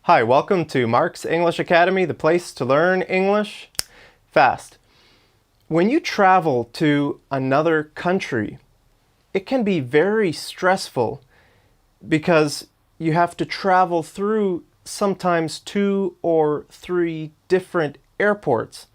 Hi, welcome to Mark's English Academy, the place to learn English fast. When you travel to another country, it can be very stressful because you have to travel through sometimes 2 or 3 different airports.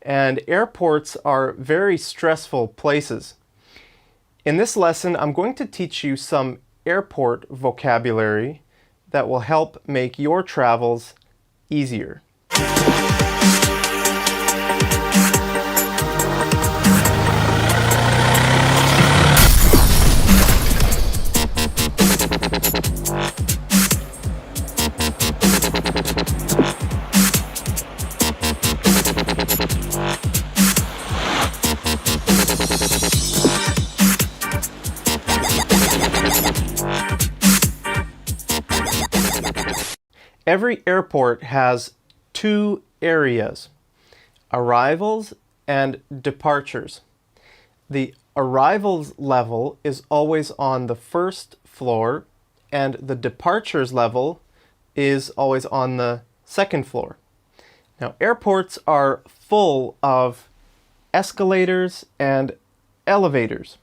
And airports are very stressful places. In this lesson, I'm going to teach you some airport vocabulary that will help make your travels easier. Every airport has 2 areas, arrivals and departures. The arrivals level is always on the first floor and the departures level is always on the second floor. Now, airports are full of escalators and elevators.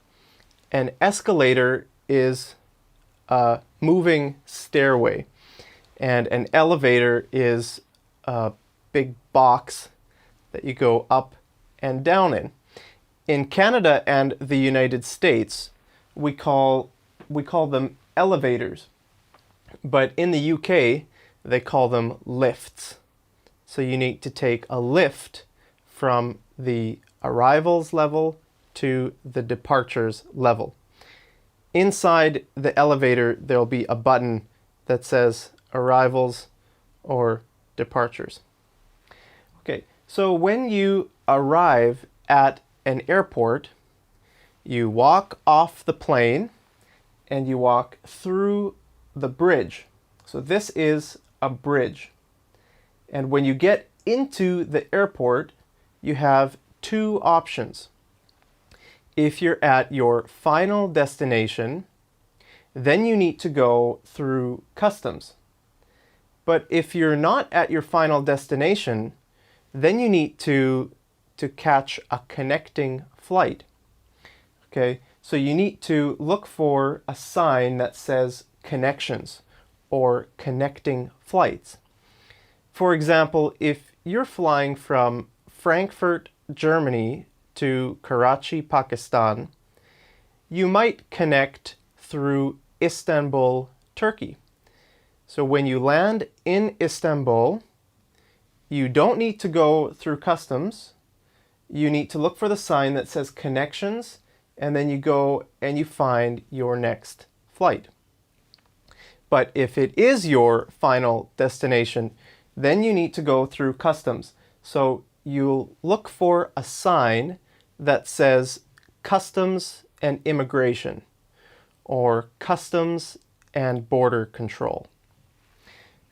An escalator is a moving stairway, and an elevator is a big box that you go up and down in. In Canada and the United States, we call them elevators. But in the UK, they call them lifts. So you need to take a lift from the arrivals level to the departures level. Inside the elevator, there'll be a button that says arrivals or departures. Okay, so when you arrive at an airport, you walk off the plane and you walk through the bridge. So this is a bridge. And when you get into the airport, you have 2 options. If you're at your final destination, then you need to go through customs. But if you're not at your final destination, then you need to catch a connecting flight. Okay, so you need to look for a sign that says connections or connecting flights. For example, if you're flying from Frankfurt, Germany to Karachi, Pakistan, you might connect through Istanbul, Turkey. So when you land in Istanbul, you don't need to go through customs. You need to look for the sign that says connections, and then you go and you find your next flight. But if it is your final destination, then you need to go through customs. So you'll look for a sign that says customs and immigration, or customs and border control.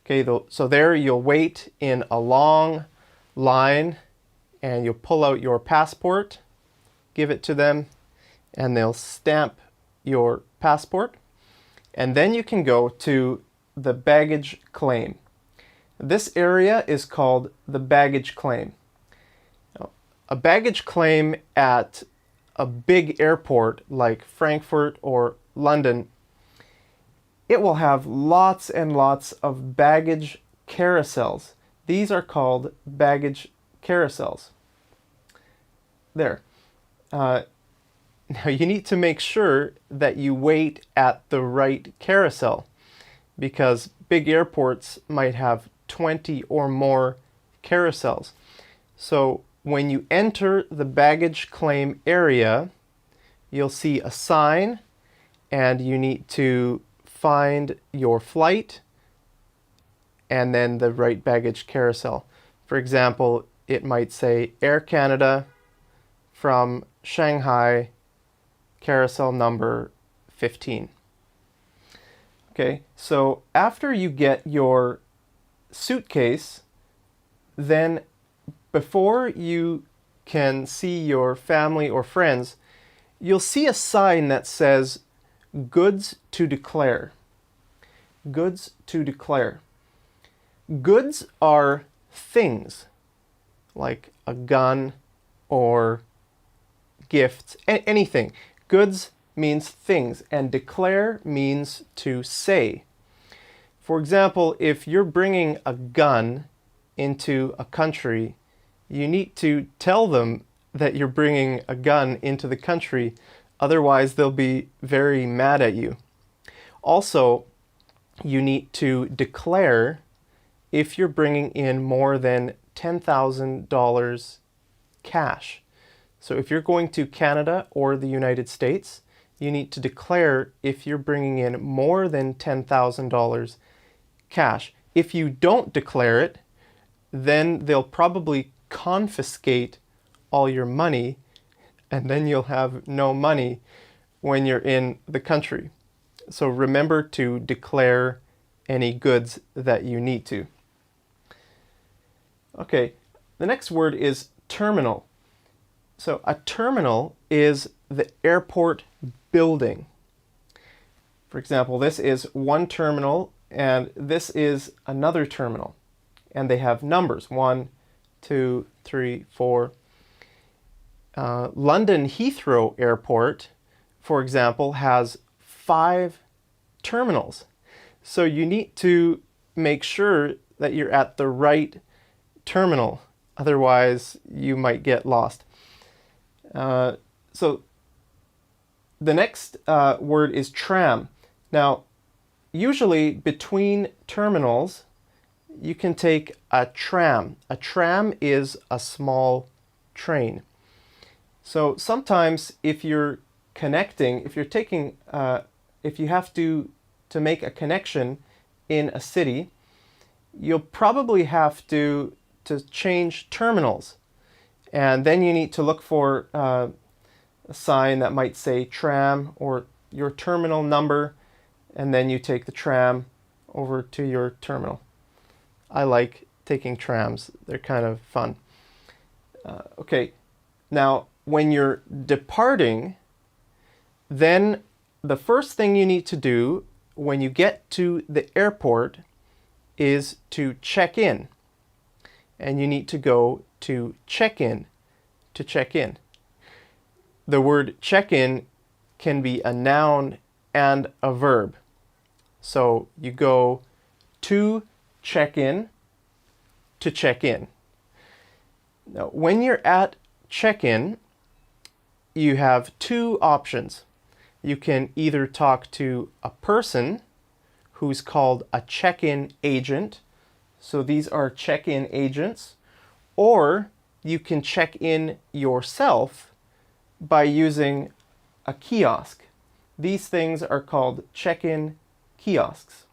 Okay, so there you'll wait in a long line and you'll pull out your passport, give it to them, and they'll stamp your passport. And then you can go to the baggage claim. This area is called the baggage claim. Now, a baggage claim at a big airport like Frankfurt or London, it will have lots and lots of baggage carousels. These are called baggage carousels. There. Now you need to make sure that you wait at the right carousel, because big airports might have 20 or more carousels. So when you enter the baggage claim area, you'll see a sign and you need to find your flight and then the right baggage carousel. For example, it might say Air Canada from Shanghai, carousel number 15. Okay, so after you get your suitcase, then before you can see your family or friends, you'll see a sign that says goods to declare. Goods to declare. goods are things, like a gun or gifts, anything. Goods means things, and declare means to say. For example, if you're bringing a gun into a country, you need to tell them that you're bringing a gun into the country, otherwise they'll be very mad at you. Also, you need to declare if you're bringing in more than $10,000 cash. So if you're going to Canada or the United States, you need to declare if you're bringing in more than $10,000 cash. If you don't declare it, then they'll probably confiscate all your money, and then you'll have no money when you're in the country. So remember to declare any goods that you need to. Okay, the next word is terminal. So a terminal is the airport building. For example, this is one terminal and this is another terminal. And they have numbers, 1, 2, 3, 4. London Heathrow Airport, for example, has 5 terminals. So you need to make sure that you're at the right terminal. Otherwise, you might get lost. So the next word is tram. Now, usually between terminals, you can take a tram. A tram is a small train. So sometimes if you're connecting, if you have to make a connection in a city, you'll probably have to change terminals. And then you need to look for a sign that might say tram or your terminal number, and then you take the tram over to your terminal. I like taking trams. They're kind of fun. Okay, now when you're departing, then the first thing you need to do when you get to the airport is to check in. And you need to go to check-in to check in. The word check-in can be a noun and a verb. So you go to check-in to check in. Now, when you're at check-in, you have 2 options. You can either talk to a person who's called a check-in agent. So these are check-in agents. Or you can check in yourself by using a kiosk. These things are called check-in kiosks.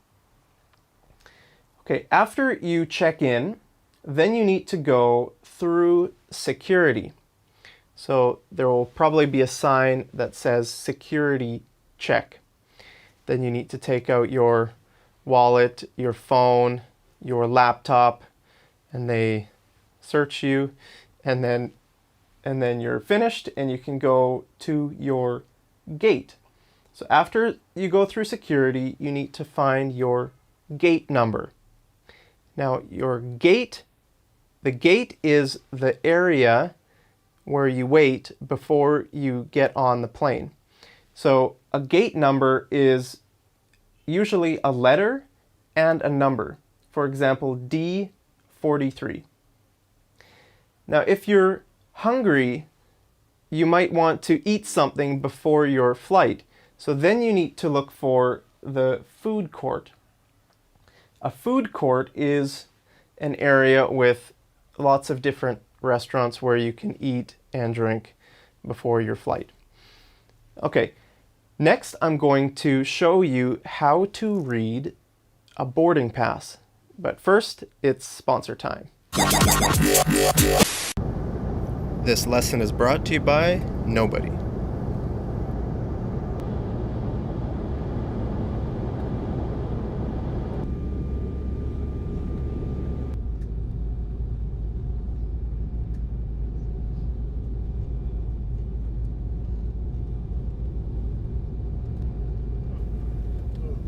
Okay, after you check in, then you need to go through security. So there will probably be a sign that says security check. Then you need to take out your wallet, your phone, your laptop, and they search you, and then you're finished and you can go to your gate. So after you go through security, you need to find your gate number. Now your gate, the gate is the area where you wait before you get on the plane. So a gate number is usually a letter and a number. For example, D43. Now, if you're hungry, you might want to eat something before your flight. So then you need to look for the food court. A food court is an area with lots of different restaurants where you can eat and drink before your flight. Okay, next I'm going to show you how to read a boarding pass. But first, it's sponsor time. This lesson is brought to you by nobody.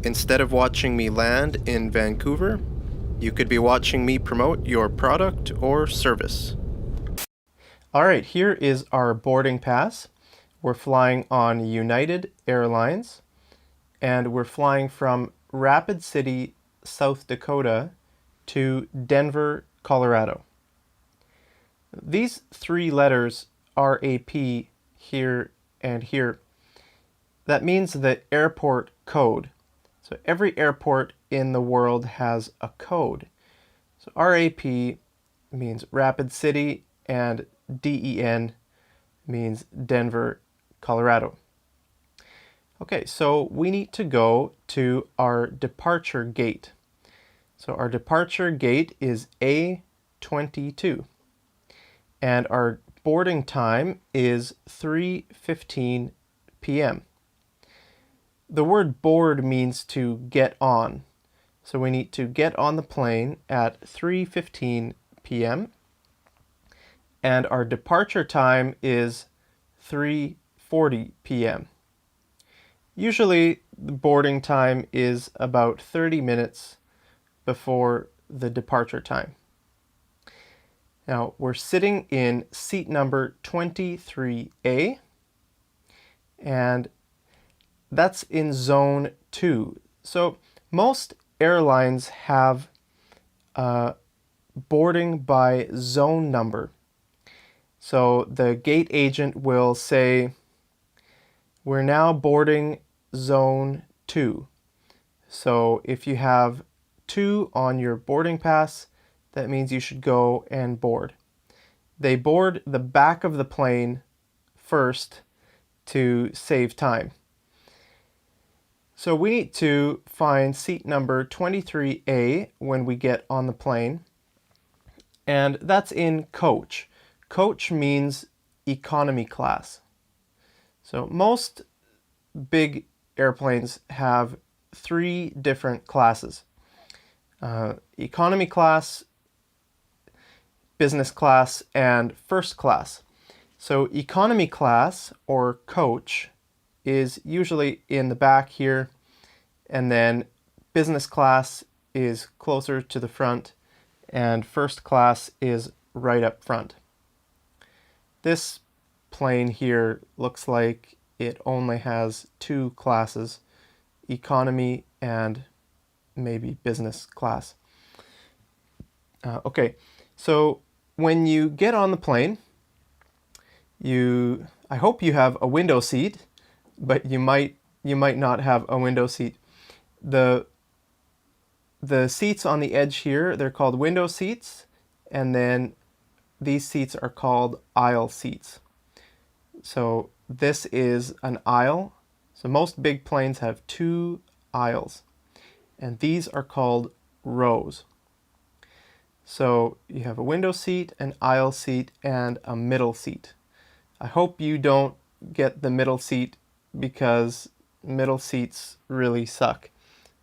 Instead of watching me land in Vancouver, You could be watching me promote your product or service. All right, here is our boarding pass. We're flying on United Airlines, and we're flying from Rapid City, South Dakota to Denver, Colorado. These three letters, RAP, here and here, that means the airport code. So every airport in the world has a code. So RAP means Rapid City, and DEN means Denver, Colorado. Okay, so we need to go to our departure gate. So our departure gate is A22, and our boarding time is 3:15 p.m. The word board means to get on. So we need to get on the plane at 3:15 p.m. and our departure time is 3:40 p.m. Usually the boarding time is about 30 minutes before the departure time. Now we're sitting in seat number 23A, and that's in zone 2. So most airlines have boarding by zone number. So the gate agent will say, we're now boarding zone 2. So if you have 2 on your boarding pass, that means you should go and board. They board the back of the plane first to save time. So we need to find seat number 23A when we get on the plane, and that's in coach. Coach means economy class. So most big airplanes have 3 different classes. Economy class, business class, and first class. So economy class, or coach, is usually in the back here, and then business class is closer to the front, and first class is right up front. This plane here looks like it only has 2 classes, economy and maybe business class. Okay, so when you get on the plane, I hope you have a window seat, but you might not have a window seat. The seats on the edge here, they're called window seats, and then these seats are called aisle seats. So this is an aisle. So most big planes have 2 aisles, and these are called rows. So you have a window seat, an aisle seat, and a middle seat. I hope you don't get the middle seat, because middle seats really suck.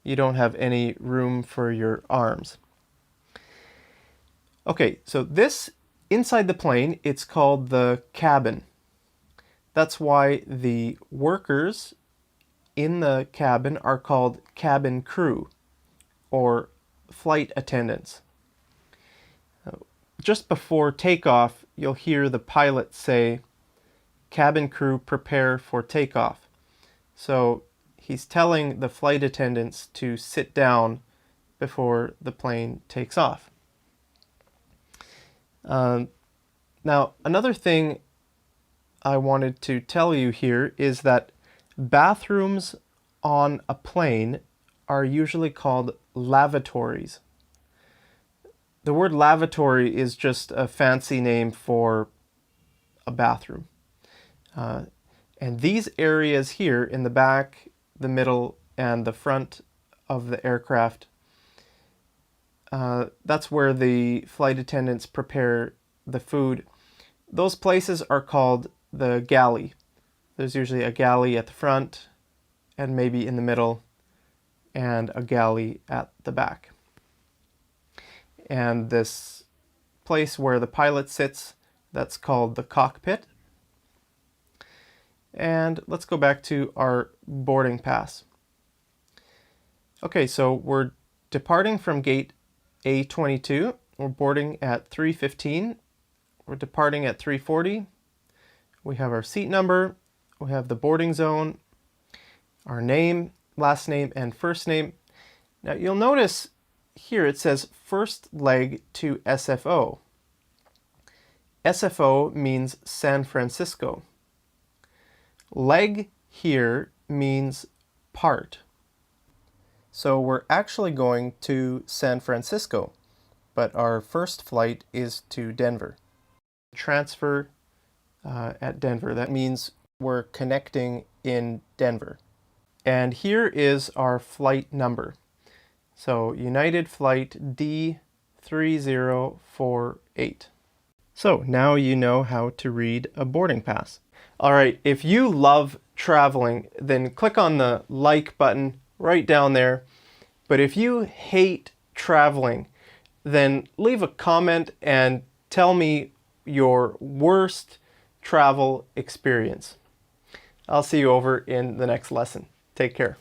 You don't have any room for your arms. Okay, so this, inside the plane, it's called the cabin. That's why the workers in the cabin are called cabin crew, or flight attendants. Just before takeoff, you'll hear the pilot say, "Cabin crew, prepare for takeoff." So he's telling the flight attendants to sit down before the plane takes off. Now, another thing I wanted to tell you here is that bathrooms on a plane are usually called lavatories. The word lavatory is just a fancy name for a bathroom. And these areas here in the back, the middle, and the front of the aircraft, that's where the flight attendants prepare the food. Those places are called the galley. There's usually a galley at the front, and maybe in the middle, and a galley at the back. And this place where the pilot sits, that's called the cockpit. And let's go back to our boarding pass. Okay, so we're departing from gate A22. We're boarding at 3:15. We're departing at 3:40. We have our seat number. We have the boarding zone, our name, last name, and first name. Now you'll notice here it says first leg to SFO. SFO means San Francisco. Leg here means part. So we're actually going to San Francisco, but our first flight is to Denver. Transfer at Denver. That means we're connecting in Denver. And here is our flight number. So United Flight D3048. So now you know how to read a boarding pass. All right, if you love traveling, then click on the like button right down there. But if you hate traveling, then leave a comment and tell me your worst travel experience. I'll see you over in the next lesson. Take care.